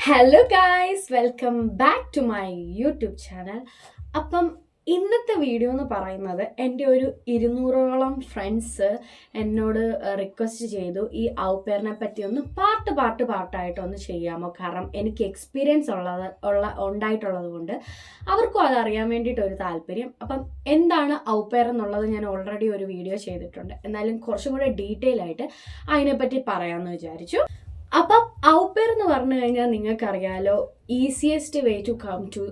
Hello guys, welcome back to my YouTube channel. അപ്പം ഇന്നത്തെ video എന്ന് പറയുന്നത് എൻ്റെ ഒരു 200ഓളം ഫ്രണ്ട്സ് എന്നോട് റിക്വസ്റ്റ് ചെയ്തു ഈ ഔപെയറിനെ പറ്റി ഒന്ന് പാർട്ടായിട്ട് ഒന്ന് ചെയ്യാമോ. കാരണം എനിക്ക് എക്സ്പീരിയൻസ് ഉണ്ടായിട്ടുള്ളത് കൊണ്ട് അവർക്കും അതറിയാൻ വേണ്ടിയിട്ട് ഒരു താല്പര്യം. അപ്പം എന്താണ് ഔപെയർ എന്നുള്ളത് ഞാൻ ഓൾറെഡി ഒരു വീഡിയോ ചെയ്തിട്ടുണ്ട്. എന്നാലും കുറച്ചും കൂടെ ഡീറ്റെയിൽ ആയിട്ട് അതിനെപ്പറ്റി പറയാമെന്ന് വിചാരിച്ചു. അപ്പം ഔപെയർ എന്ന് പറഞ്ഞു കഴിഞ്ഞാൽ നിങ്ങൾക്കറിയാലോ, easiest way to come to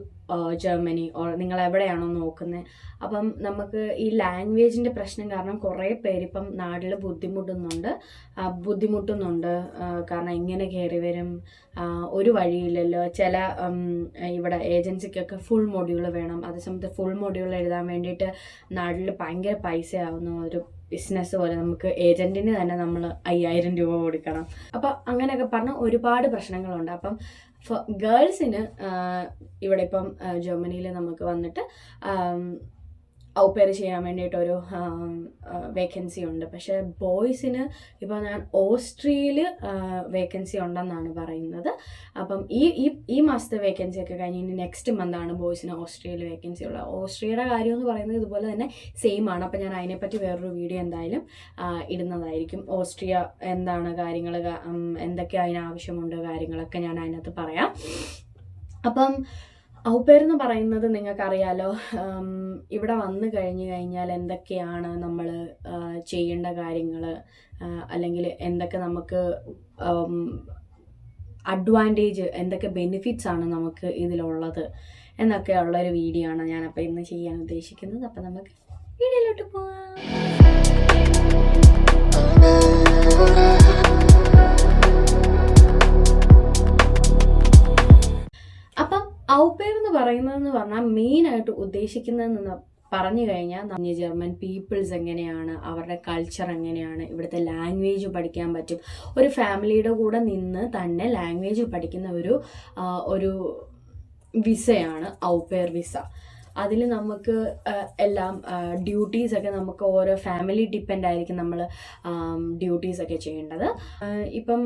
Germany or നിങ്ങൾ എവിടെയാണോ നോക്കുന്നത്. അപ്പം നമുക്ക് ഈ ലാംഗ്വേജിൻ്റെ പ്രശ്നം കാരണം കുറേ പേരിപ്പം നാട്ടിൽ ബുദ്ധിമുട്ടുന്നുണ്ട്. കാരണം ഇങ്ങനെ കയറി വരും, ഒരു വഴിയില്ലല്ലോ. ചില ഇവിടെ ഏജൻസിക്കൊക്കെ ഫുൾ മൊഡ്യൂൾ വേണം. അതേസമയത്ത് ഫുൾ മൊഡ്യൂൾ എഴുതാൻ വേണ്ടിയിട്ട് നാട്ടിൽ ഭയങ്കര പൈസയാവുന്നു. ഒരു ബിസിനസ് പോലെ നമുക്ക് ഏജൻറ്റിന് തന്നെ നമ്മൾ 5000 രൂപ കൊടുക്കണം. അപ്പം അങ്ങനെയൊക്കെ പറഞ്ഞ ഒരുപാട് പ്രശ്നങ്ങളുണ്ട്. അപ്പം ഗേൾസിന് ഇവിടെ ഇപ്പം ജർമ്മനിയിൽ നമുക്ക് വന്നിട്ട് ഔപെയർ ചെയ്യാൻ വേണ്ടിയിട്ടൊരു വേക്കൻസി ഉണ്ട്. പക്ഷേ ബോയ്സിന് ഇപ്പോൾ ഞാൻ ഓസ്ട്രിയയിൽ വേക്കൻസി ഉണ്ടെന്നാണ് പറയുന്നത്. അപ്പം ഈ മാസത്തെ വേക്കൻസി ഒക്കെ കഴിഞ്ഞ് ഇനി നെക്സ്റ്റ് മന്താണ് ബോയ്സിന് ഓസ്ട്രിയയിൽ വേക്കൻസി ഉള്ളത്. ഓസ്ട്രിയയുടെ കാര്യം എന്ന് പറയുന്നത് ഇതുപോലെ തന്നെ സെയിം ആണ്. അപ്പം ഞാൻ അതിനെപ്പറ്റി വേറൊരു വീഡിയോ എന്തായാലും ഇടുന്നതായിരിക്കും. ഓസ്ട്രിയ എന്താണ് കാര്യങ്ങൾ, എന്തൊക്കെ അതിനാവശ്യമുണ്ട് കാര്യങ്ങളൊക്കെ ഞാൻ അതിനകത്ത് പറയാം. അപ്പം ഔപെയർ എന്ന് പറയുന്നത് നിങ്ങൾക്കറിയാലോ, ഇവിടെ വന്നു കഴിഞ്ഞാൽ എന്തൊക്കെയാണ് നമ്മൾ ചെയ്യേണ്ട കാര്യങ്ങൾ, അല്ലെങ്കിൽ എന്തൊക്കെ നമുക്ക് അഡ്വാൻറ്റേജ്, എന്തൊക്കെ ബെനിഫിറ്റ്സ് ആണ് നമുക്ക് ഇതിലുള്ളത് എന്നൊക്കെയുള്ളൊരു വീഡിയോ ആണ് ഞാനപ്പോൾ ഇന്ന് ചെയ്യാൻ ഉദ്ദേശിക്കുന്നത്. അപ്പം നമുക്ക് വീഡിയോയിലോട്ട് പോവാം. ഔപെയർ എന്ന് പറയുന്നതെന്ന് പറഞ്ഞാൽ മെയിനായിട്ട് ഉദ്ദേശിക്കുന്നതെന്ന് പറഞ്ഞു കഴിഞ്ഞാൽ ജർമ്മൻ പീപ്പിൾസ് എങ്ങനെയാണ്, അവരുടെ കൾച്ചർ എങ്ങനെയാണ്, ഇവിടുത്തെ ലാംഗ്വേജ് പഠിക്കാൻ പറ്റും. ഒരു ഫാമിലിയുടെ കൂടെ നിന്ന് തന്നെ ലാംഗ്വേജ് പഠിക്കുന്ന ഒരു വിസയാണ് ഔപെയർ വിസ. അതിൽ നമുക്ക് എല്ലാം ഡ്യൂട്ടീസൊക്കെ നമുക്ക് ഓരോ ഫാമിലി ഡിപ്പെൻഡ് ആയിരിക്കും നമ്മൾ ഡ്യൂട്ടീസൊക്കെ ചെയ്യേണ്ടത്. ഇപ്പം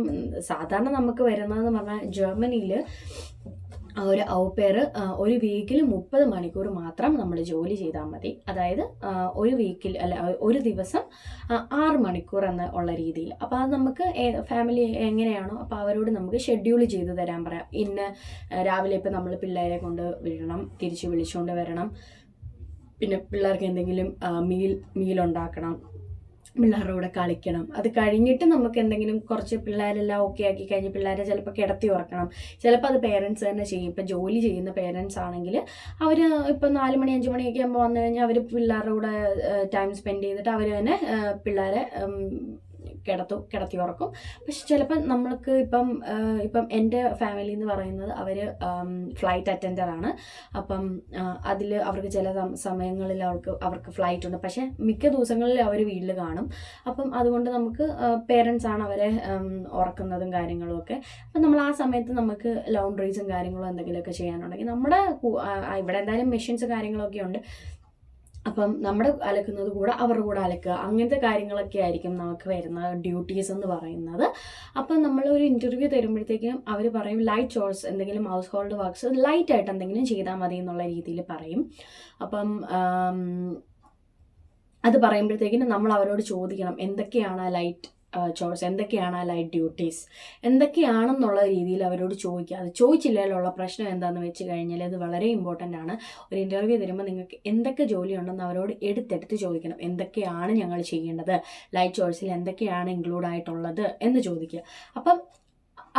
സാധാരണ നമുക്ക് വരുന്നതെന്ന് പറഞ്ഞാൽ ജർമ്മനിയിൽ ഒരു ഔപെയർ ഒരു വീക്കിൽ 30 മണിക്കൂർ മാത്രം നമ്മൾ ജോലി ചെയ്താൽ മതി. അതായത് ഒരു വീക്കിൽ ഒരു ദിവസം 6 മണിക്കൂർ ഉള്ള രീതിയിൽ. അപ്പോൾ അത് നമുക്ക് ഫാമിലി എങ്ങനെയാണോ അപ്പോൾ അവരോട് നമുക്ക് ഷെഡ്യൂൾ ചെയ്ത് തരാൻ പറയാം. രാവിലെ ഇപ്പം നമ്മൾ പിള്ളേരെ കൊണ്ട് വിടണം, തിരിച്ച് വിളിച്ചുകൊണ്ട് വരണം, പിന്നെ പിള്ളേർക്ക് എന്തെങ്കിലും മീൽ ഉണ്ടാക്കണം, പിള്ളേരുടെ കൂടെ കളിക്കണം. അത് കഴിഞ്ഞിട്ട് നമുക്ക് എന്തെങ്കിലും കുറച്ച് പിള്ളേരെല്ലാം ഓക്കെ ആക്കി കഴിഞ്ഞ് പിള്ളേരെ ചിലപ്പോൾ കിടത്തി ഉറക്കണം. ചിലപ്പോൾ അത് പേരൻസ് തന്നെ ചെയ്യും. ഇപ്പം ജോലി ചെയ്യുന്ന പേരൻസ് ആണെങ്കിൽ അവർ ഇപ്പം 4 മണി 5 മണിയൊക്കെ ആകുമ്പോൾ വന്നു കഴിഞ്ഞാൽ അവർ പിള്ളേരുടെ കൂടെ ടൈം സ്പെൻഡ് ചെയ്തിട്ട് അവർ തന്നെ പിള്ളേരെ കിടത്തി ഉറക്കും. പക്ഷെ ചിലപ്പോൾ നമ്മൾക്ക് ഇപ്പം എൻ്റെ ഫാമിലി എന്ന് പറയുന്നത് അവർ ഫ്ലൈറ്റ് അറ്റൻഡറാണ്. അപ്പം അതിൽ അവർക്ക് ചില സമയങ്ങളിൽ അവർക്ക് ഫ്ലൈറ്റ് ഉണ്ട്. പക്ഷേ മിക്ക ദിവസങ്ങളിൽ അവർ വീട്ടിൽ കാണും. അപ്പം അതുകൊണ്ട് നമുക്ക് പേരൻസ് ആണ് അവരെ ഉറക്കുന്നതും കാര്യങ്ങളും ഒക്കെ. അപ്പം നമ്മൾ ആ സമയത്ത് നമുക്ക് ലൗണ്ടറീസും കാര്യങ്ങളും എന്തെങ്കിലുമൊക്കെ ചെയ്യാനുണ്ടെങ്കിൽ ഇവിടെ എന്തായാലും മെഷീൻസ് കാര്യങ്ങളൊക്കെ ഉണ്ട്. അപ്പം നമ്മുടെ അലക്കുന്നത് കൂടെ അവരുടെ കൂടെ അലക്കുക, അങ്ങനത്തെ കാര്യങ്ങളൊക്കെ ആയിരിക്കും നമുക്ക് വരുന്ന ഡ്യൂട്ടീസ് എന്ന് പറയുന്നത്. അപ്പം നമ്മൾ ഒരു ഇൻ്റർവ്യൂ തരുമ്പോഴത്തേക്കും അവർ പറയും ലൈറ്റ് ചോർസ്, എന്തെങ്കിലും ഹൗസ് ഹോൾഡ് വർക്ക്സ് ലൈറ്റായിട്ട് എന്തെങ്കിലും ചെയ്താൽ മതി എന്നുള്ള രീതിയിൽ പറയും. അപ്പം അത് പറയുമ്പോഴത്തേക്കിനും നമ്മൾ അവരോട് ചോദിക്കണം എന്തൊക്കെയാണ് ലൈറ്റ് ചോയ്സ്, എന്തൊക്കെയാണ് ആ ലൈറ്റ് ഡ്യൂട്ടീസ്, എന്തൊക്കെയാണെന്നുള്ള രീതിയിൽ അവരോട് ചോദിക്കുക. അത് ചോദിച്ചില്ലാലുള്ള പ്രശ്നം എന്താണെന്ന് വെച്ച് കഴിഞ്ഞാൽ അത് വളരെ ഇമ്പോർട്ടൻ്റ് ആണ്. ഒരു ഇൻ്റർവ്യൂ തരുമ്പോൾ നിങ്ങൾക്ക് എന്തൊക്കെ ജോലിയുണ്ടെന്ന് അവരോട് എടുത്തെടുത്ത് ചോദിക്കണം. എന്തൊക്കെയാണ് ഞങ്ങൾ ചെയ്യേണ്ടത്, ലൈറ്റ് ചോയ്സിൽ എന്തൊക്കെയാണ് ഇൻക്ലൂഡ് ആയിട്ടുള്ളത് എന്ന് ചോദിക്കുക. അപ്പം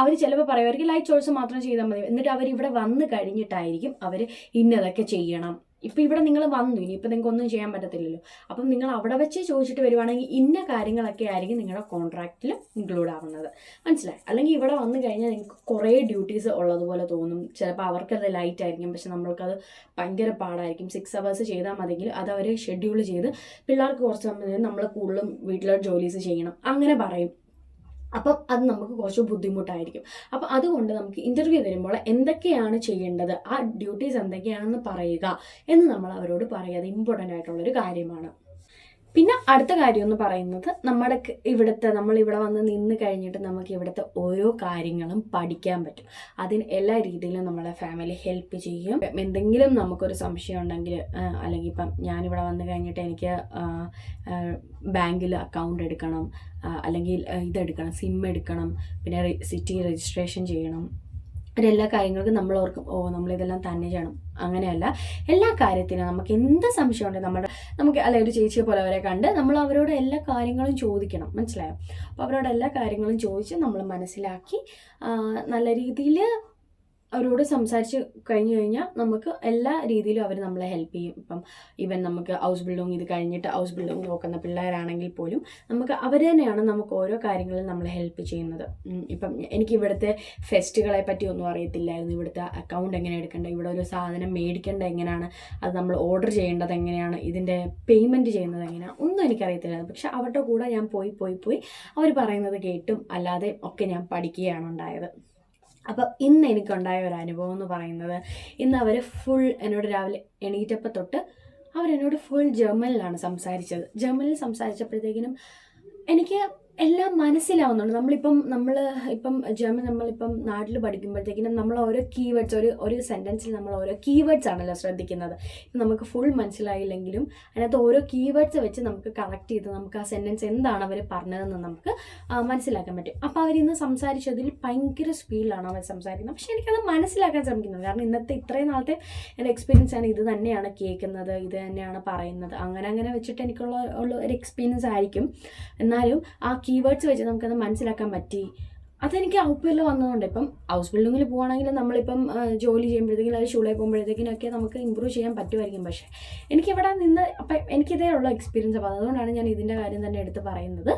അവർ ചിലപ്പോൾ പറയുമായിരിക്കും ലൈറ്റ് ചോയ്സ് മാത്രം ചെയ്താൽ മതി. എന്നിട്ട് അവരിവിടെ വന്ന് കഴിഞ്ഞിട്ടായിരിക്കും അവർ ഇന്നതൊക്കെ ചെയ്യണം. ഇപ്പം ഇവിടെ നിങ്ങൾ വന്നു, ഇനിയിപ്പോൾ നിങ്ങൾക്ക് ഒന്നും ചെയ്യാൻ പറ്റത്തില്ലല്ലോ. അപ്പം നിങ്ങൾ അവിടെ വെച്ച് ചോദിച്ചിട്ട് വരുവാണെങ്കിൽ ഇന്ന കാര്യങ്ങളൊക്കെ ആയിരിക്കും നിങ്ങളുടെ കോൺട്രാക്റ്റിൽ ഇൻക്ലൂഡ് ആവുന്നത്. മനസ്സിലായി? അല്ലെങ്കിൽ ഇവിടെ വന്നു കഴിഞ്ഞാൽ നിങ്ങൾക്ക് കുറേ ഡ്യൂട്ടീസ് ഉള്ളതുപോലെ തോന്നും. ചിലപ്പോൾ അവർക്കത് ലൈറ്റ് ആയിരിക്കും, പക്ഷെ നമ്മൾക്കത് ഭയങ്കര പാടായിരിക്കും. 6 hours ചെയ്താൽ മതിയെങ്കിൽ അത് അവർ ഷെഡ്യൂൾ ചെയ്ത് പിള്ളേർക്ക് കുറച്ച് സമയം നമ്മൾ കൂടുതലും വീട്ടിലെ ജോലീസ് ചെയ്യണം അങ്ങനെ പറയും. അപ്പം അത് നമുക്ക് കുറച്ച് ബുദ്ധിമുട്ടായിരിക്കും. അപ്പം അതുകൊണ്ട് നമുക്ക് ഇൻ്റർവ്യൂ തരുമ്പോൾ എന്തൊക്കെയാണ് ചെയ്യേണ്ടത്, ആ ഡ്യൂട്ടീസ് എന്തൊക്കെയാണെന്ന് പറയുക എന്ന് നമ്മൾ അവരോട് പറയുക. അത് ഇമ്പോർട്ടൻ്റ് ആയിട്ടുള്ളൊരു കാര്യമാണ്. പിന്നെ അടുത്ത കാര്യം എന്ന് പറയുന്നത് നമ്മളിവിടെ വന്ന് നിന്ന് കഴിഞ്ഞിട്ട് നമുക്ക് ഇവിടുത്തെ ഓരോ കാര്യങ്ങളും പഠിക്കാൻ പറ്റും. അതിന് എല്ലാ രീതിയിലും നമ്മളെ ഫാമിലി ഹെൽപ്പ് ചെയ്യും. എന്തെങ്കിലും നമുക്കൊരു സംശയം ഉണ്ടെങ്കിൽ, അല്ലെങ്കിൽ ഇപ്പം ഞാനിവിടെ വന്ന് കഴിഞ്ഞിട്ട് എനിക്ക് ബാങ്കിൽ അക്കൗണ്ട് എടുക്കണം, അല്ലെങ്കിൽ ഇതെടുക്കണം, സിം എടുക്കണം, പിന്നെ സിറ്റി രജിസ്ട്രേഷൻ ചെയ്യണം, എല്ലാ കാര്യങ്ങൾക്കും നമ്മൾ ഓർക്കും നമ്മളിതെല്ലാം തന്നെ ചെയ്യണം. അങ്ങനെയല്ല, എല്ലാ കാര്യത്തിനും നമുക്ക് എന്ത് സംശയം ഉണ്ടെങ്കിൽ നമുക്ക് അല്ലെ ഒരു ചേച്ചിയെ പോലെ അവരെ കണ്ട് നമ്മൾ അവരോട് എല്ലാ കാര്യങ്ങളും ചോദിക്കണം, മനസ്സിലായോ? അപ്പോൾ അവരോട് എല്ലാ കാര്യങ്ങളും ചോദിച്ച് നമ്മൾ മനസ്സിലാക്കി നല്ല രീതിയിൽ അവരോട് സംസാരിച്ച് കഴിഞ്ഞ് കഴിഞ്ഞാൽ നമുക്ക് എല്ലാ രീതിയിലും അവർ നമ്മളെ ഹെൽപ്പ് ചെയ്യും. ഇപ്പം ഈവൻ നമുക്ക് ഹൗസ് ബിൽഡിങ് ഇത് കഴിഞ്ഞിട്ട് ഹൗസ് ബിൽഡിങ് നോക്കുന്ന പിള്ളേരാണെങ്കിൽ പോലും നമുക്ക് അവർ തന്നെയാണ് നമുക്ക് ഓരോ കാര്യങ്ങളിൽ നമ്മളെ ഹെൽപ്പ് ചെയ്യുന്നത്. ഇപ്പം എനിക്ക് ഇവിടുത്തെ ഫെസ്റ്റുകളെ പറ്റി ഒന്നും അറിയത്തില്ലായിരുന്നു. ഇവിടുത്തെ അക്കൗണ്ട് എങ്ങനെ എടുക്കേണ്ടത്, ഇവിടെ ഒരു സാധനം മേടിക്കേണ്ടത് എങ്ങനെയാണ്, അത് നമ്മൾ ഓർഡർ ചെയ്യേണ്ടത് എങ്ങനെയാണ്, ഇതിൻ്റെ പേയ്മെൻറ്റ് ചെയ്യുന്നത് എങ്ങനെയാണ്, ഒന്നും എനിക്കറിയത്തില്ലായിരുന്നു. പക്ഷെ അവരുടെ കൂടെ ഞാൻ പോയി അവർ പറയുന്നത് കേട്ടും അല്ലാതെ ഒക്കെ ഞാൻ പഠിക്കുകയാണ് ഉണ്ടായത്. അപ്പോൾ ഇന്ന് എനിക്കുണ്ടായ ഒരു അനുഭവം എന്ന് പറയുന്നത്, ഇന്ന് അവർ ഫുൾ എന്നോട് രാവിലെ എണീറ്റപ്പോൾ തൊട്ട് അവരെന്നോട് ഫുൾ ജർമ്മനിലാണ് സംസാരിച്ചത്. ജർമ്മനിൽ സംസാരിച്ചപ്പോഴത്തേക്കിനും എനിക്ക് എല്ലാം മനസ്സിലാവുന്നുണ്ട്. നമ്മളിപ്പം ജർമ്മൻ നമ്മളിപ്പം നാട്ടിൽ പഠിക്കുമ്പോഴത്തേക്കിനും നമ്മൾ ഓരോ കീവേഡ്സ് ഒരു സെൻറ്റൻസിൽ നമ്മൾ ഓരോ കീവേഡ്സ് ആണല്ലോ ശ്രദ്ധിക്കുന്നത്. നമുക്ക് ഫുൾ മനസ്സിലായില്ലെങ്കിലും അതിനകത്ത് ഓരോ കീവേഡ്സ് വെച്ച് നമുക്ക് കണക്ട് ചെയ്ത് നമുക്ക് ആ സെൻറ്റൻസ് എന്താണ് അവർ പറഞ്ഞതെന്ന് നമുക്ക് മനസ്സിലാക്കാൻ പറ്റും. അപ്പോൾ അവരിന്ന് സംസാരിച്ചതിൽ ഭയങ്കര സ്പീഡിലാണ് അവർ സംസാരിക്കുന്നത്. പക്ഷേ എനിക്കത് മനസ്സിലാക്കാൻ ശ്രമിക്കുന്നത്, കാരണം ഇന്നത്തെ ഇത്രയും നാളത്തെ എൻ്റെ എക്സ്പീരിയൻസ് ആണ്. ഇത് തന്നെയാണ് കേൾക്കുന്നത്, ഇത് തന്നെയാണ് പറയുന്നത്, അങ്ങനെ വെച്ചിട്ട് എനിക്കുള്ള ഒരു എക്സ്പീരിയൻസ് ആയിരിക്കും. എന്നാലും ആ കീവേഡ്സ് വെച്ച് നമുക്കത് മനസ്സിലാക്കാൻ പറ്റി. അതെനിക്ക് ഔട്ട്പുട്ടിൽ വന്നതുകൊണ്ട് ഇപ്പം ഹൗസ് ബിൽഡിങ്ങിൽ പോകുകയാണെങ്കിൽ നമ്മളിപ്പം ജോലി ചെയ്യുമ്പോഴത്തേക്കും അല്ലെങ്കിൽ ഷൂളേ പോകുമ്പോഴത്തേക്കിനൊക്കെ നമുക്ക് ഇമ്പ്രൂവ് ചെയ്യാൻ പറ്റുമായിരിക്കും. പക്ഷേ എനിക്കിവിടെ നിന്ന് അപ്പം എനിക്കിതേ ഉള്ള എക്സ്പീരിയൻസ്. അപ്പോൾ അതുകൊണ്ടാണ് ഞാൻ ഇതിൻ്റെ കാര്യം തന്നെ എടുത്ത് പറയുന്നത്.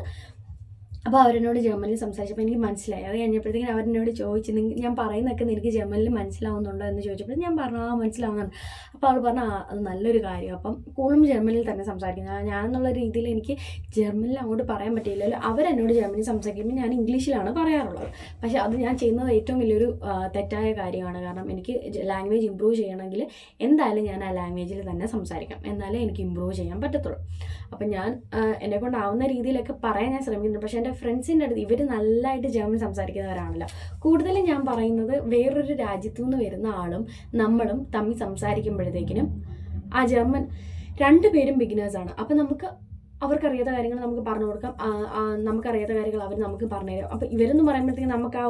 അപ്പോൾ അവരെന്നോട് ജർമ്മനിൽ സംസാരിച്ചപ്പോൾ എനിക്ക് മനസ്സിലായി. അത് കഴിഞ്ഞപ്പോഴത്തേക്കും അവരെന്നോട് ചോദിച്ചു, ഞാൻ പറയുന്നതൊക്കെ നിനക്ക് ജർമ്മനിൽ മനസ്സിലാവുന്നുണ്ടോ എന്ന് ചോദിച്ചപ്പോൾ ഞാൻ പറഞ്ഞു മനസ്സിലാവുന്നുണ്ട്. അപ്പോൾ അവൾ പറഞ്ഞു അത് നല്ലൊരു കാര്യം. അപ്പം കൂടുതലും ജർമ്മനിൽ തന്നെ സംസാരിക്കുന്നത്. ഞാനെന്നുള്ള രീതിയിൽ എനിക്ക് ജർമ്മനിൽ അങ്ങോട്ട് പറയാൻ പറ്റിയില്ലല്ലോ. അവരെന്നോട് ജർമ്മനിൽ സംസാരിക്കുമ്പോൾ ഞാൻ ഇംഗ്ലീഷിലാണ് പറയാറുള്ളത്. പക്ഷേ അത് ഞാൻ ചെയ്യുന്നത് ഏറ്റവും വലിയൊരു തെറ്റായ കാര്യമാണ്. കാരണം എനിക്ക് ലാംഗ്വേജ് ഇമ്പ്രൂവ് ചെയ്യണമെങ്കിൽ എന്തായാലും ഞാൻ ആ ലാംഗ്വേജിൽ തന്നെ സംസാരിക്കാം, എന്നാലേ എനിക്ക് ഇമ്പ്രൂവ് ചെയ്യാൻ പറ്റത്തുള്ളൂ. അപ്പം ഞാൻ എന്നെക്കൊണ്ടാവുന്ന രീതിയിലൊക്കെ പറയാൻ ഞാൻ ശ്രമിക്കുന്നുണ്ട്. പക്ഷേ എൻ്റെ ഫ്രണ്ട്സിൻ്റെ അടുത്ത് ഇവർ നല്ലതായിട്ട് ജർമ്മൻ സംസാരിക്കുന്നവരാണല്ലോ. കൂടുതലും ഞാൻ പറയുന്നത് വേറൊരു രാജ്യത്തു നിന്ന് വരുന്ന ആളും നമ്മളും തമ്മിൽ സംസാരിക്കുമ്പോഴത്തേക്കിനും ആ ജർമ്മൻ രണ്ടുപേരും ബിഗിനേഴ്സാണ്. അപ്പം നമുക്ക് അവർക്കറിയാത്ത കാര്യങ്ങൾ നമുക്ക് പറഞ്ഞു കൊടുക്കാം, നമുക്കറിയാത്ത കാര്യങ്ങൾ അവർ നമുക്ക് പറഞ്ഞു തരും. അപ്പം ഇവരെന്ന് പറയുമ്പോഴത്തേക്കും നമുക്ക് ആ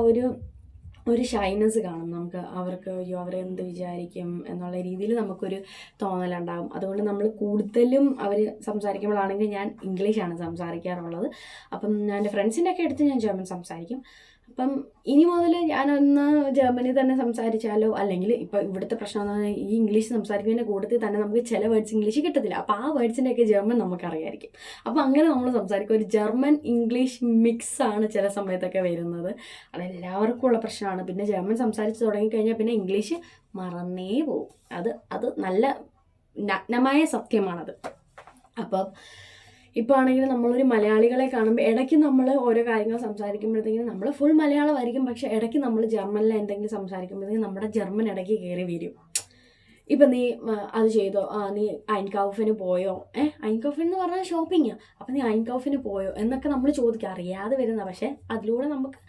ഒരു ഷൈനസ് കാണും. നമുക്ക് അവർക്ക് അവരെന്ത് വിചാരിക്കും എന്നുള്ള രീതിയിൽ നമുക്കൊരു തോന്നലുണ്ടാകും. അതുകൊണ്ട് നമ്മൾ കൂടുതലും അവർ സംസാരിക്കുമ്പോഴാണെങ്കിൽ ഞാൻ ഇംഗ്ലീഷാണ് സംസാരിക്കാറുള്ളത്. അപ്പം ഞാൻ എൻ്റെ ഫ്രണ്ട്സിൻ്റെ ഒക്കെ അടുത്ത് ഞാൻ ജർമ്മൻ സംസാരിക്കും. അപ്പം ഇനി മുതൽ ഞാനൊന്ന് ജർമ്മനി തന്നെ സംസാരിച്ചാലോ, അല്ലെങ്കിൽ ഇപ്പോൾ ഇവിടുത്തെ പ്രശ്നം എന്ന് പറഞ്ഞാൽ ഈ ഇംഗ്ലീഷ് സംസാരിക്കുന്നതിൻ്റെ കൂട്ടത്തിൽ തന്നെ നമുക്ക് ചില വേർഡ്സ് ഇംഗ്ലീഷ് കിട്ടത്തില്ല. അപ്പോൾ ആ വേർഡ്സിൻ്റെയൊക്കെ ജർമ്മൻ നമുക്കറിയായിരിക്കും. അപ്പോൾ അങ്ങനെ നമ്മൾ സംസാരിക്കും. ഒരു ജർമ്മൻ ഇംഗ്ലീഷ് മിക്സാണ് ചില സമയത്തൊക്കെ വരുന്നത്. അതെല്ലാവർക്കും ഉള്ള പ്രശ്നമാണ്. പിന്നെ ജർമ്മൻ സംസാരിച്ച് തുടങ്ങിക്കഴിഞ്ഞാൽ പിന്നെ ഇംഗ്ലീഷ് മറന്നേ പോകും. അത് നല്ല നഗ്നമായ സത്യമാണത്. അപ്പം ഇപ്പോൾ ആണെങ്കിൽ നമ്മളൊരു മലയാളികളെ കാണുമ്പോൾ ഇടയ്ക്ക് നമ്മൾ ഓരോ കാര്യങ്ങൾ സംസാരിക്കുമ്പോഴത്തേക്കും നമ്മൾ ഫുൾ മലയാളമായിരിക്കും. പക്ഷേ ഇടയ്ക്ക് നമ്മൾ ജർമ്മനിൽ എന്തെങ്കിലും സംസാരിക്കുമ്പോഴത്തേക്കും നമ്മുടെ ജർമ്മൻ ഇടയ്ക്ക് കയറി വരും. ഇപ്പം നീ അത് ചെയ്തോ, നീ ഐൻകൗഫിന് പോയോ, ഐൻകൗഫിൻ എന്ന് പറഞ്ഞാൽ ഷോപ്പിങ്ങാണ്, അപ്പം നീ ഐൻകൗഫിന് പോയോ എന്നൊക്കെ നമ്മൾ ചോദിക്കുക, അറിയാതെ വരുന്ന. പക്ഷേ അതിലൂടെ നമുക്ക്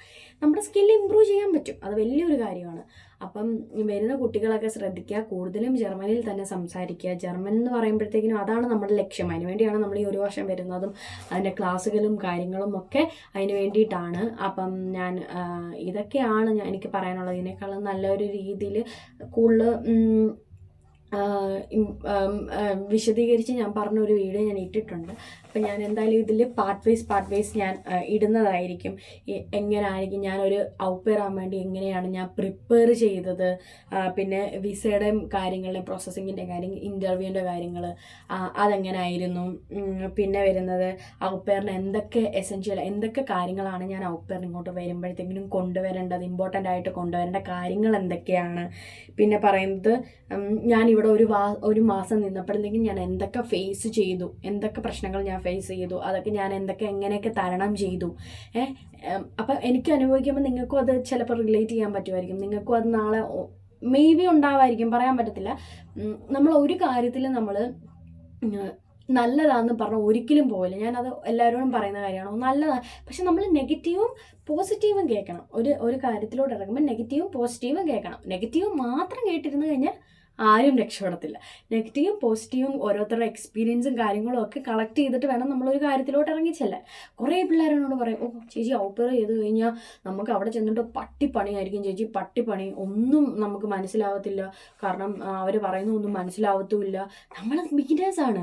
നമ്മുടെ സ്കില്ല് ഇമ്പ്രൂവ് ചെയ്യാൻ പറ്റും. അത് വലിയൊരു കാര്യമാണ്. അപ്പം വരുന്ന കുട്ടികളൊക്കെ ശ്രദ്ധിക്കുക, കൂടുതലും ജർമ്മനിയിൽ തന്നെ സംസാരിക്കുക. ജർമ്മൻ എന്ന് പറയുമ്പോഴത്തേക്കിനും അതാണ് നമ്മുടെ ലക്ഷ്യം. അതിന് വേണ്ടിയാണ് നമ്മൾ ഈ ഒരു വർഷം വരുന്നതും അതിൻ്റെ ക്ലാസ്സുകളും കാര്യങ്ങളും ഒക്കെ അതിന് വേണ്ടിയിട്ടാണ്. അപ്പം ഇതൊക്കെയാണ് എനിക്ക് പറയാനുള്ളത്. ഇതിനേക്കാളും നല്ലൊരു രീതിയിൽ കൂടുതൽ വിശദീകരിച്ച് ഞാൻ പറഞ്ഞൊരു വീഡിയോ ഞാൻ ഇട്ടിട്ടുണ്ട്. അപ്പം ഞാൻ എന്തായാലും ഇതിൽ പാർട്ട് വൈസ് ഞാൻ ഇടുന്നതായിരിക്കും. എങ്ങനെയായിരിക്കും ഞാനൊരു ഔട്ട്പെയർ ആവാൻ വേണ്ടി എങ്ങനെയാണ് ഞാൻ പ്രിപ്പയർ ചെയ്തത്, പിന്നെ വിസയുടെയും കാര്യങ്ങളുടെയും പ്രോസസ്സിങ്ങിൻ്റെ കാര്യം, ഇൻ്റർവ്യൂവിൻ്റെ കാര്യങ്ങൾ അതെങ്ങനെയായിരുന്നു, പിന്നെ വരുന്നത് ഔട്ട്പെയറിന് എന്തൊക്കെ കാര്യങ്ങളാണ് ഞാൻ ഔട്ട്പെയറിന് ഇങ്ങോട്ട് വരുമ്പോഴത്തേക്കിനും കൊണ്ടുവരേണ്ടത്, ഇമ്പോർട്ടൻ്റ് ആയിട്ട് കൊണ്ടുവരേണ്ട കാര്യങ്ങൾ എന്തൊക്കെയാണ്, പിന്നെ പറയുന്നത് ഞാൻ ഇവിടെ ഒരു മാസം നിന്നപ്പോഴത്തേക്കും ഞാൻ എന്തൊക്കെ ഫേസ് ചെയ്തു, എന്തൊക്കെ പ്രശ്നങ്ങൾ ഞാൻ ഫേസ് ചെയ്തു, അതൊക്കെ ഞാൻ എങ്ങനെയൊക്കെ തരണം ചെയ്തു. അപ്പം എനിക്ക് അനുഭവിക്കുമ്പോൾ നിങ്ങൾക്കും അത് ചിലപ്പോൾ റിലേറ്റ് ചെയ്യാൻ പറ്റുമായിരിക്കും. നിങ്ങൾക്കും അത് നാളെ മേ ബി ഉണ്ടാവായിരിക്കും, പറയാൻ പറ്റത്തില്ല. നമ്മൾ ഒരു കാര്യത്തിൽ നമ്മൾ നല്ലതാണെന്ന് പറഞ്ഞാൽ ഒരിക്കലും പോകില്ല. ഞാനത് എല്ലാവരോടും പറയുന്ന കാര്യമാണ്, നല്ലതാണ്. പക്ഷെ നമ്മൾ നെഗറ്റീവും പോസിറ്റീവും കേൾക്കണം. ഒരു കാര്യത്തിലോട്ട് ഇറങ്ങുമ്പോൾ നെഗറ്റീവും പോസിറ്റീവും കേൾക്കണം. നെഗറ്റീവ് മാത്രം കേട്ടിരുന്നു കഴിഞ്ഞാൽ ആരും രക്ഷപ്പെടത്തില്ല. നെഗറ്റീവും പോസിറ്റീവും ഓരോരുത്തരുടെ എക്സ്പീരിയൻസും കാര്യങ്ങളും ഒക്കെ കളക്ട് ചെയ്തിട്ട് വേണം നമ്മളൊരു കാര്യത്തിലോട്ട് ഇറങ്ങിച്ചല്ലേ. കുറേ പിള്ളേരോട് പറയും, ഓ ചേച്ചി ഔപ്പർ ചെയ്ത് കഴിഞ്ഞാൽ നമുക്ക് അവിടെ ചെന്നിട്ട് പട്ടിപ്പണിയായിരിക്കും ചേച്ചി, പട്ടിപ്പണി, ഒന്നും നമുക്ക് മനസ്സിലാവത്തില്ല, കാരണം അവർ പറയുന്നൊന്നും മനസ്സിലാവത്തുമില്ല. നമ്മൾ ബിഗിനേഴ്സാണ്.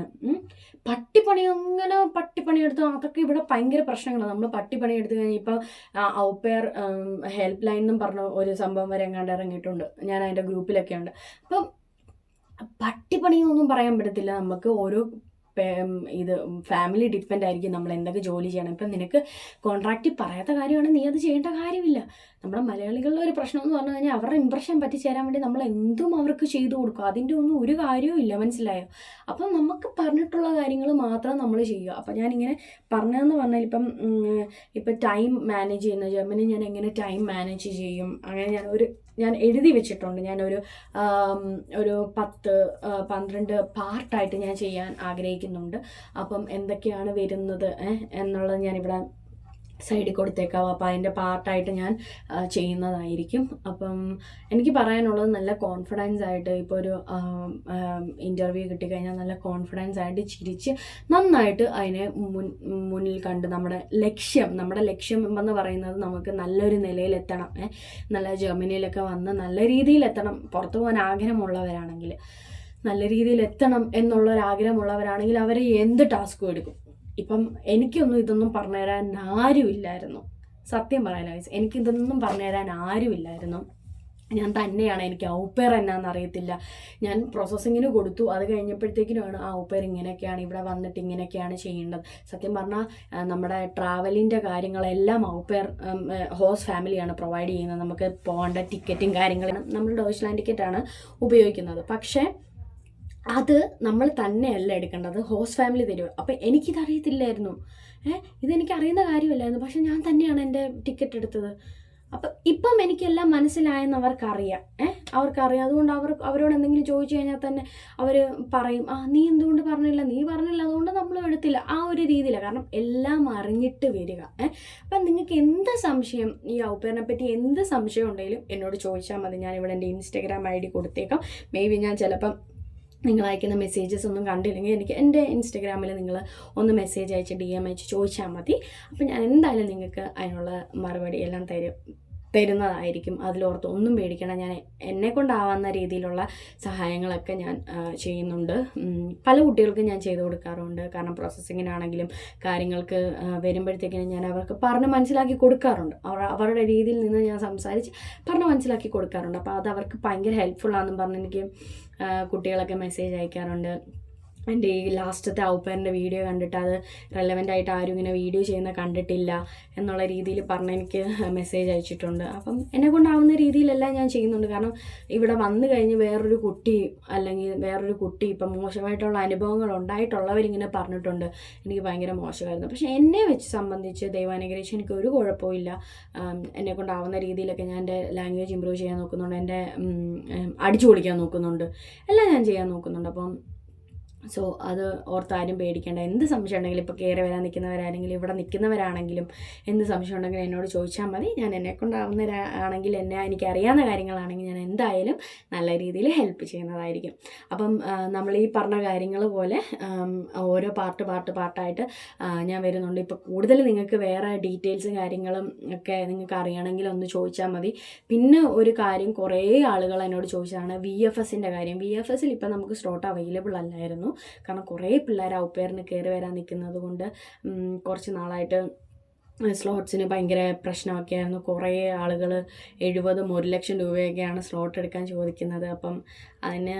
പട്ടിപ്പണി അങ്ങനെ പട്ടിപ്പണി എടുത്ത് അതൊക്കെ ഇവിടെ ഭയങ്കര പ്രശ്നങ്ങളാണ്. നമ്മൾ പട്ടിപ്പണി എടുത്തു കഴിഞ്ഞാൽ ഇപ്പം ഔപ്പർ ഹെൽപ്പ് ലൈൻ എന്നും പറഞ്ഞ ഒരു സംഭവം വരെ എങ്ങാണ്ട് ഇറങ്ങിയിട്ടുണ്ട്. ഞാൻ അതിൻ്റെ ഗ്രൂപ്പിലൊക്കെ ഉണ്ട്. അപ്പം പട്ടിപ്പണിയൊന്നും പറയാൻ പറ്റത്തില്ല. നമുക്ക് ഓരോ ഇത് ഫാമിലി ഡിപ്പെൻഡ് ആയിരിക്കും നമ്മൾ എന്തൊക്കെ ജോലി ചെയ്യണം. ഇപ്പം നിനക്ക് കോൺട്രാക്റ്റ് പറയാത്ത കാര്യമാണ്, നീ അത് ചെയ്യേണ്ട കാര്യമില്ല. നമ്മുടെ മലയാളികളുടെ ഒരു പ്രശ്നം എന്ന് പറഞ്ഞു കഴിഞ്ഞാൽ അവരുടെ ഇമ്പ്രഷൻ പറ്റിച്ചേരാൻ വേണ്ടി നമ്മൾ എന്തും അവർക്ക് ചെയ്തു കൊടുക്കും. അതിൻ്റെ ഒന്നും ഒരു കാര്യവും ഇല്ല, മനസ്സിലായോ? അപ്പം നമുക്ക് പറഞ്ഞിട്ടുള്ള കാര്യങ്ങൾ മാത്രം നമ്മൾ ചെയ്യുക. അപ്പം ഞാനിങ്ങനെ പറഞ്ഞതെന്ന് പറഞ്ഞാൽ ഇപ്പം ടൈം മാനേജ് ചെയ്യുന്ന ജർമ്മനി ഞാൻ എങ്ങനെ ടൈം മാനേജ് ചെയ്യും, അങ്ങനെ ഞാൻ എഴുതി വെച്ചിട്ടുണ്ട്. ഞാനൊരു 10-12 പാർട്ടായിട്ട് ഞാൻ ചെയ്യാൻ ആഗ്രഹിക്കുന്നുണ്ട്. അപ്പം എന്തൊക്കെയാണ് വരുന്നത് എന്നുള്ളത് ഞാനിവിടെ സൈഡിൽ കൊടുത്തേക്കാം. അപ്പോൾ അതിൻ്റെ പാർട്ടായിട്ട് ഞാൻ ചെയ്യുന്നതായിരിക്കും. അപ്പം എനിക്ക് പറയാനുള്ളത്, നല്ല കോൺഫിഡൻസ് ആയിട്ട് ഇപ്പോൾ ഒരു ഇൻ്റർവ്യൂ കിട്ടിക്കഴിഞ്ഞാൽ നല്ല കോൺഫിഡൻസ് ആയിട്ട് ചിരിച്ച് നന്നായിട്ട് അതിനെ മുന്നിൽ കണ്ട് നമ്മുടെ ലക്ഷ്യം എന്ന് പറയുന്നത് നമുക്ക് നല്ലൊരു നിലയിലെത്തണം. നല്ല ജർമ്മനിയിലൊക്കെ വന്ന് നല്ല രീതിയിലെത്തണം. പുറത്തു പോകാൻ ആഗ്രഹമുള്ളവരാണെങ്കിൽ, നല്ല രീതിയിൽ എത്തണം എന്നുള്ളൊരാഗ്രഹമുള്ളവരാണെങ്കിൽ അവർ എന്ത് ടാസ്കും എടുക്കും. ഇപ്പം എനിക്കൊന്നും ഇതൊന്നും പറഞ്ഞുതരാൻ ആരുമില്ലായിരുന്നു. സത്യം പറയാൻ എനിക്കിതൊന്നും പറഞ്ഞുതരാൻ ആരുമില്ലായിരുന്നു. ഞാൻ തന്നെയാണ്, എനിക്ക് ഔപ്പർ എന്നാന്ന് അറിയത്തില്ല. ഞാൻ പ്രോസസ്സിങ്ങിന് കൊടുത്തു. അത് കഴിഞ്ഞപ്പോഴത്തേക്കിനുമാണ് ഔപ്പർ ഇങ്ങനെയൊക്കെയാണ്, ഇവിടെ വന്നിട്ട് ഇങ്ങനെയൊക്കെയാണ് ചെയ്യേണ്ടത്. സത്യം പറഞ്ഞാൽ നമ്മുടെ ട്രാവലിൻ്റെ കാര്യങ്ങളെല്ലാം ഔപ്പർ ഹോസ്റ്റ് ഫാമിലിയാണ് പ്രൊവൈഡ് ചെയ്യുന്നത്. നമുക്ക് പോകേണ്ട ടിക്കറ്റും കാര്യങ്ങളും നമ്മൾ ഡോയ്ച്ച്ലാൻഡ് ടിക്കറ്റാണ് ഉപയോഗിക്കുന്നത്. പക്ഷേ അത് നമ്മൾ തന്നെയല്ല എടുക്കേണ്ടത്, ഹോസ്റ്റ് ഫാമിലി തരും. അപ്പം എനിക്കിതറിയത്തില്ലായിരുന്നു, ഇതെനിക്കറിയുന്ന കാര്യമല്ലായിരുന്നു. പക്ഷെ ഞാൻ തന്നെയാണ് എൻ്റെ ടിക്കറ്റ് എടുത്തത്. അപ്പം ഇപ്പം എനിക്കെല്ലാം മനസ്സിലായെന്ന് അവർക്കറിയാം. അതുകൊണ്ട് അവരോട് എന്തെങ്കിലും ചോദിച്ചു കഴിഞ്ഞാൽ തന്നെ അവർ പറയും, നീ എന്തുകൊണ്ട് പറഞ്ഞില്ല, അതുകൊണ്ട് നമ്മളും എടുത്തില്ല. ആ ഒരു രീതിയിലാണ്. കാരണം എല്ലാം അറിഞ്ഞിട്ട് വരിക. അപ്പം നിങ്ങൾക്ക് എന്ത് സംശയം, ഈ ഔപ്പറിനെ പറ്റി എന്ത് സംശയം ഉണ്ടെങ്കിലും എന്നോട് ചോദിച്ചാൽ മതി. ഞാനിവിടെ എൻ്റെ ഇൻസ്റ്റഗ്രാം ID കൊടുത്തേക്കാം. മേ ബി ഞാൻ ചിലപ്പം നിങ്ങൾ അയക്കുന്ന മെസ്സേജസ് ഒന്നും കണ്ടില്ലെങ്കിൽ എനിക്ക് എൻ്റെ ഇൻസ്റ്റഗ്രാമിൽ നിങ്ങൾ ഒന്ന് മെസ്സേജ് അയച്ച് DM അയച്ച് ചോദിച്ചാൽ മതി. അപ്പം ഞാൻ എന്തായാലും നിങ്ങൾക്ക് അതിനുള്ള മറുപടി എല്ലാം തരുന്നതായിരിക്കും. അതിലോർത്ത് ഒന്നും പേടിക്കണം. ഞാൻ എന്നെക്കൊണ്ടാവുന്ന രീതിയിലുള്ള സഹായങ്ങളൊക്കെ ഞാൻ ചെയ്യുന്നുണ്ട്. പല കുട്ടികൾക്കും ഞാൻ ചെയ്തു കൊടുക്കാറുണ്ട്. കാരണം പ്രോസസ്സിങ്ങിനാണെങ്കിലും കാര്യങ്ങൾക്ക് വരുമ്പോഴത്തേക്കിനും ഞാൻ അവർക്ക് പറഞ്ഞ് മനസ്സിലാക്കി കൊടുക്കാറുണ്ട്. അവരുടെ രീതിയിൽ നിന്ന് ഞാൻ സംസാരിച്ച് പറഞ്ഞ് മനസ്സിലാക്കി കൊടുക്കാറുണ്ട്. അപ്പോൾ അത് അവർക്ക് ഭയങ്കര ഹെൽപ്ഫുള്ളാണെന്നും പറഞ്ഞ് എനിക്ക് കുട്ടികളൊക്കെ മെസ്സേജ് അയക്കാറുണ്ട്. എൻ്റെ ഈ ലാസ്റ്റത്തെ ഔപ്പറിൻ്റെ വീഡിയോ കണ്ടിട്ട് അത് റെലവൻ്റ് ആയിട്ട് ആരും ഇങ്ങനെ വീഡിയോ ചെയ്യുന്ന കണ്ടിട്ടില്ല എന്നുള്ള രീതിയിൽ പറഞ്ഞ് എനിക്ക് മെസ്സേജ് അയച്ചിട്ടുണ്ട്. അപ്പം എന്നെ കൊണ്ടാവുന്ന രീതിയിലെല്ലാം ഞാൻ ചെയ്യുന്നുണ്ട്. കാരണം ഇവിടെ വന്നു കഴിഞ്ഞ് വേറൊരു കുട്ടി ഇപ്പം മോശമായിട്ടുള്ള അനുഭവങ്ങൾ ഉണ്ടായിട്ടുള്ളവരിങ്ങനെ പറഞ്ഞിട്ടുണ്ട്, എനിക്ക് ഭയങ്കര മോശമായിരുന്നു. പക്ഷേ എന്നെ വെച്ച് സംബന്ധിച്ച് ദൈവാനുഗ്രഹിച്ച് എനിക്ക് ഒരു കുഴപ്പമില്ല. എന്നെ കൊണ്ടാവുന്ന രീതിയിലൊക്കെ ഞാൻ എൻ്റെ ലാംഗ്വേജ് ഇമ്പ്രൂവ് ചെയ്യാൻ നോക്കുന്നുണ്ട്, എൻ്റെ അടിച്ചു പൊളിക്കാൻ നോക്കുന്നുണ്ട്, എല്ലാം ഞാൻ ചെയ്യാൻ നോക്കുന്നുണ്ട്. അപ്പം സോ അത് ഓർത്താരും പേടിക്കേണ്ട. എന്ത് സംശയം ഉണ്ടെങ്കിലും, ഇപ്പോൾ കയറി വരാൻ നിൽക്കുന്നവരാണെങ്കിലും ഇവിടെ നിൽക്കുന്നവരാണെങ്കിലും എന്ത് സംശയം ഉണ്ടെങ്കിലും എന്നോട് ചോദിച്ചാൽ മതി. ഞാൻ എന്നെക്കൊണ്ടാവുന്നവരാണെങ്കിൽ, എനിക്കറിയാവുന്ന കാര്യങ്ങളാണെങ്കിൽ ഞാൻ എന്തായാലും നല്ല രീതിയിൽ ഹെൽപ്പ് ചെയ്യുന്നതായിരിക്കും. അപ്പം നമ്മൾ ഈ പറഞ്ഞ കാര്യങ്ങൾ പോലെ ഓരോ പാർട്ടായിട്ട് ഞാൻ വരുന്നുണ്ട്. ഇപ്പോൾ കൂടുതൽ നിങ്ങൾക്ക് വേറെ ഡീറ്റെയിൽസും കാര്യങ്ങളും ഒക്കെ നിങ്ങൾക്ക് അറിയണമെങ്കിൽ ഒന്ന് ചോദിച്ചാൽ മതി. പിന്നെ ഒരു കാര്യം, കുറേ ആളുകൾ എന്നോട് ചോദിച്ചതാണ് VFSൻ്റെ കാര്യം. VFSൽ ഇപ്പം നമുക്ക് സ്ലോട്ട് അവൈലബിൾ അല്ലായിരുന്നു. കാരണം കുറേ പിള്ളേർ ഔപ്പറിന് കയറി വരാൻ നിൽക്കുന്നത് കൊണ്ട് കുറച്ച് നാളായിട്ട് സ്ലോട്ട്സിന് ഭയങ്കര പ്രശ്നമൊക്കെ ആയിരുന്നു. കുറേ ആളുകൾ 70-1 ലക്ഷം രൂപയൊക്കെയാണ് സ്ലോട്ട് എടുക്കാൻ ചോദിക്കുന്നത്. അപ്പം അതിന്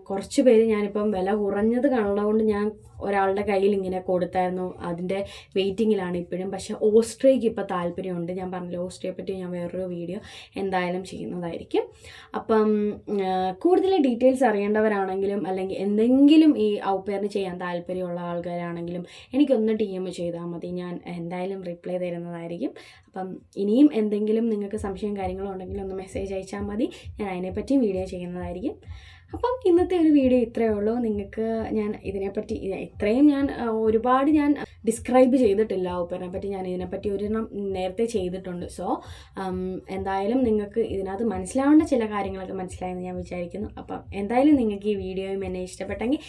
കുറച്ച് പേര്, ഞാനിപ്പം വില കുറഞ്ഞത് കണ്ടതുകൊണ്ട് ഞാൻ ഒരാളുടെ കയ്യിൽ ഇങ്ങനെ കൊടുത്തായിരുന്നു. അതിൻ്റെ വെയിറ്റിങ്ങിലാണ് ഇപ്പോഴും. പക്ഷേ ഓസ്ട്രിയയ്ക്ക് ഇപ്പോൾ താല്പര്യമുണ്ട്. ഞാൻ പറഞ്ഞില്ല, ഓസ്ട്രിയയെ പറ്റി ഞാൻ വേറൊരു വീഡിയോ എന്തായാലും ചെയ്യുന്നതായിരിക്കും. അപ്പം കൂടുതൽ ഡീറ്റെയിൽസ് അറിയേണ്ടവരാണെങ്കിലും അല്ലെങ്കിൽ എന്തെങ്കിലും ഈ ഔപ്പറിന് ചെയ്യാൻ താല്പര്യമുള്ള ആൾക്കാരാണെങ്കിലും എനിക്കൊന്ന് DM ചെയ്താൽ മതി. ഞാൻ എന്തായാലും റിപ്ലൈ തരുന്നതായിരിക്കും. അപ്പം ഇനിയും എന്തെങ്കിലും നിങ്ങൾക്ക് സംശയം കാര്യങ്ങളോ ഉണ്ടെങ്കിൽ ഒന്ന് മെസ്സേജ് അയച്ചാൽ മതി. ഞാൻ അതിനെപ്പറ്റിയും വീഡിയോ ചെയ്യുന്നതായിരിക്കും. അപ്പം ഇന്നത്തെ ഒരു വീഡിയോ ഇത്രയേ ഉള്ളൂ. നിങ്ങൾക്ക് ഞാൻ ഇതിനെപ്പറ്റി ഇത്രയും ഒരുപാട് ഞാൻ ഡിസ്ക്രൈബ് ചെയ്തിട്ടില്ല. ഔപ്പേറിനെ പറ്റി ഞാൻ ഇതിനെപ്പറ്റി ഒരെണ്ണം നേരത്തെ ചെയ്തിട്ടുണ്ട്. സോ എന്തായാലും നിങ്ങൾക്ക് ഇതിനകത്ത് മനസ്സിലാവേണ്ട ചില കാര്യങ്ങളൊക്കെ മനസ്സിലായെന്ന് ഞാൻ വിചാരിക്കുന്നു. അപ്പം എന്തായാലും നിങ്ങൾക്ക് ഈ വീഡിയോയും എന്നെ ഇഷ്ടപ്പെട്ടെങ്കിൽ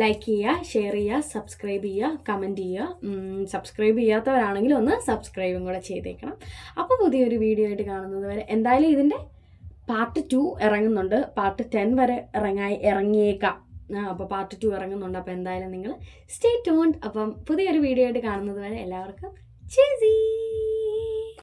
ലൈക്ക് ചെയ്യുക, ഷെയർ ചെയ്യുക, സബ്സ്ക്രൈബ് ചെയ്യുക, കമൻറ്റ് ചെയ്യുക. സബ്സ്ക്രൈബ് ചെയ്യാത്തവരാണെങ്കിൽ ഒന്ന് സബ്സ്ക്രൈബും കൂടെ ചെയ്തേക്കണം. അപ്പോൾ പുതിയൊരു വീഡിയോ ആയിട്ട് കാണുന്നത് വരെ എന്തായാലും ഇതിൻ്റെ പാർട്ട് 2 ഇറങ്ങുന്നുണ്ട്. പാർട്ട് 10 വരെ ഇറങ്ങിയേക്കാം. അപ്പോൾ പാർട്ട് 2 ഇറങ്ങുന്നുണ്ട്. അപ്പോൾ എന്തായാലും നിങ്ങൾ സ്റ്റേ ട്യൂൺഡ്. അപ്പം പുതിയൊരു വീഡിയോ ആയിട്ട് കാണുന്നത് വരെ എല്ലാവർക്കും ചേച്ചി.